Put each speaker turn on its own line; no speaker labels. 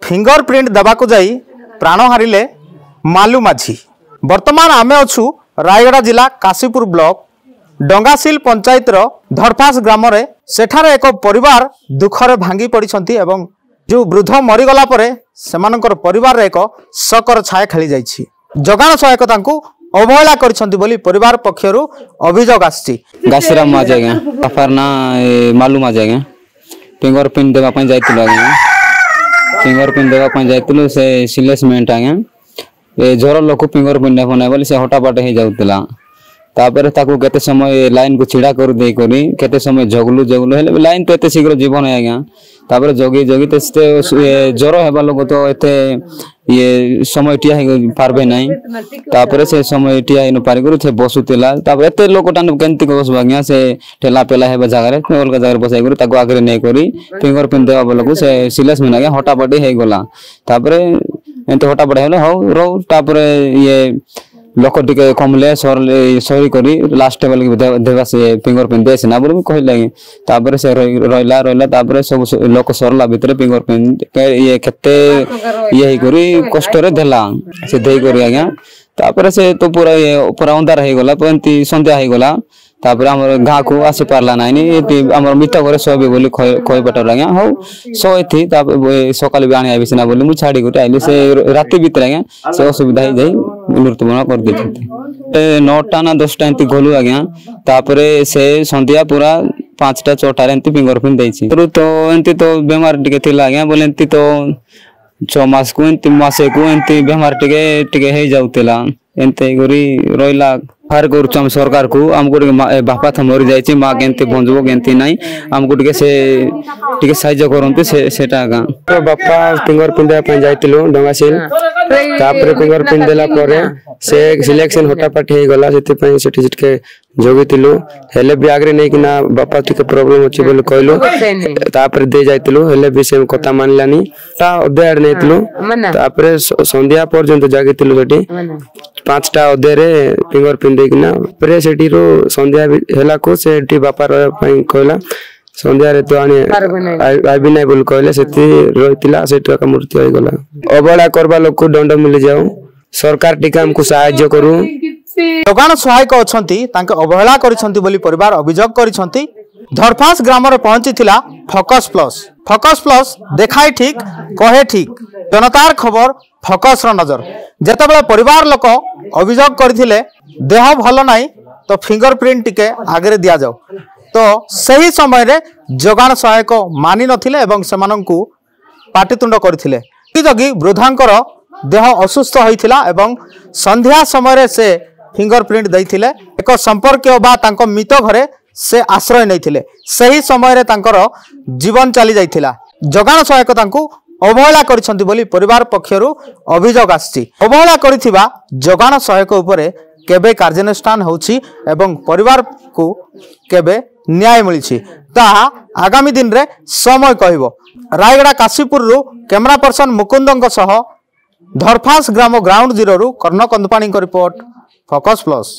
Fingerprint देवाक जाई प्राण हारिले मालू माझी। वर्तमान आमे अछु रायगड़ा जिला काशीपुर ब्लॉक डंगासिल पंचायत धरफास ग्राम रे सेठारे एक परिवार दुखरे भांगी पड़िछंती एवं जो वृद्ध मरीगला परे सेमानकर परिवार रे एक शकर छाया खेली जाइछि। जगाण सहायक तांकु अवहेला करिसंती बोली परिवार पक्षरु अभियोग आछि।
गासीराम माझी आज्ञा अफार ना मालू माझी आज्ञा फिंगरप्रिंट देवा पई जाइतिलो आज्ञा फिंगरप्रिंट देवा पई जाइतिलो से सिलेसमेंट आज्ञा ए जोर लोक फिंगरप्रिंट बना बोली से हटापाट हो जाउतला। तापर ताकू केते समय लाइन को छिड़ा कर दे करी केते समय जगलु जगलु हेले लाइन तो एते शीघ्र जीवन है आज्ञा। तापर जगी जगी ते ज्वर हेबा लोग तो एते ये समय टिया पारबे नहीं। तापर से समय टिया इन पार करू से बसुतिला। तापर एते लोक टान केंति को बसबा आज्ञा से ठेला पेला हेबा जगह रे अलग जगह बसाई करू ताकू आगे नै करी फिंगरप्रिंट देबा बोलकू से सिलेस में आज्ञा हटापटी हे गला। तापर एते हटापट हेले हो रो तापर ये लोक टिके कमले सही करी लास्ट टेबल देवा से फिंगरप्रिंट देस ना बोल कहले। तापर से रहिला रहिला तापर सब लोक सरला भितर फिंगरप्रिंट ये केते ये करी कष्ट रे देला से देई करी आज्ञा। तापर से तो पूरा अंधार हे गला पंती संध्या हे गला। तापर हमर गाँ को आसी पारला नाइनी हमर मित घरे सोबे बोली कहि पटर आज्ञा हो सोई थी। तापर सकाल भी आनी आबिसना बोली मु छाड़ी गुटे आइले से राति भीतर आज्ञा से असुविधा ही जाई मृत्युबरण कर देते 9टा ना 10टा एंती गलु आज्ञा। तापर से संध्या पूरा 5टा 6टा एंती फिंगरप्रिंट देछि तो एंती तो बेमार टिके थिला आज्ञा बोले एंती तो 6 मास को एंती मासे को एंती बेमार टिके हे जाउतला एंते गरी रोइला फार करूँ सरकार को आमको बापा था मरी जाइए माँ केंती बंजब केंती नाई आमको टिके से टिके साहाय्य करते सेटा गाँ
तो बापा फिंगरप्रिंट देवा जाइतिलु डंगासिल। तापर फिंगरप्रिंट देला परे से सिलेक्शन हटापाटी हे गला सेति पई सेठी जिटके जोगितिलु हेले भी आगरे नै किना बापा टिके प्रॉब्लम अछि बोले कहलो। तापर दे जाइतिलु हेले भी से कथा मानलानी ता अध्याय नैतिलु। तापर संध्या पर्यंत जागितिलु सेठी 5टा अध्याय रे फिंगरप्रिंट देकिना परे सेठी रो संध्या हेला को सेठी बापा रह पई कहला संध्या रे तो आने आबि नै बोल कहले सेति रहितिला सेठी का मृत्यु हो गला। अबला करबा लोक को दंड मिल जाऊ सरकार टिका हमको सहायता करू।
जगाण सहायक अछंती तांके अवहेला करिसंती बोली परिवार अभियोग करिसंती। धरफास ग्राम रे पहुंचीथिला फोकस प्लस देखाई ठीक कहे ठीक जनतार खबर फोकस रो नजर। जेतेबेले परिवार लोक अभियोग करथिले देह भल नाही तो फिंगरप्रिंट टिके आगे दिया जाओ तो सही समय रे जगाण सहायक मानि नथिले एवं सेमानंकु पाटितुंड करथिले। जगी वृद्धांकर देह असुस्थ होइथिला एवं संध्या समय रे से फिंगरप्रिंट दैथिले। एक संपर्क बा तांको मित घरे से आश्रय नैथिले सही समय रे तांकर जीवन चली जाइथिला। जगाण सहायक तांको अवहेला करिसंती बोली परिवार पक्षरु अभियोग आछि। अवहेला करिथिबा जगाण सहायक उपरे केबे कार्यानुष्ठान होछि एवं परिवार को केबे न्याय मिलिछि ताहा आगामी दिन रे समय कहबो। रायगड़ा काशीपुर रु कैमरा पर्सन मुकुंदंक सह धरफास ग्राम ग्राउंड जीरो रु कर्ण कंदपाणी रिपोर्ट फोकस प्लस।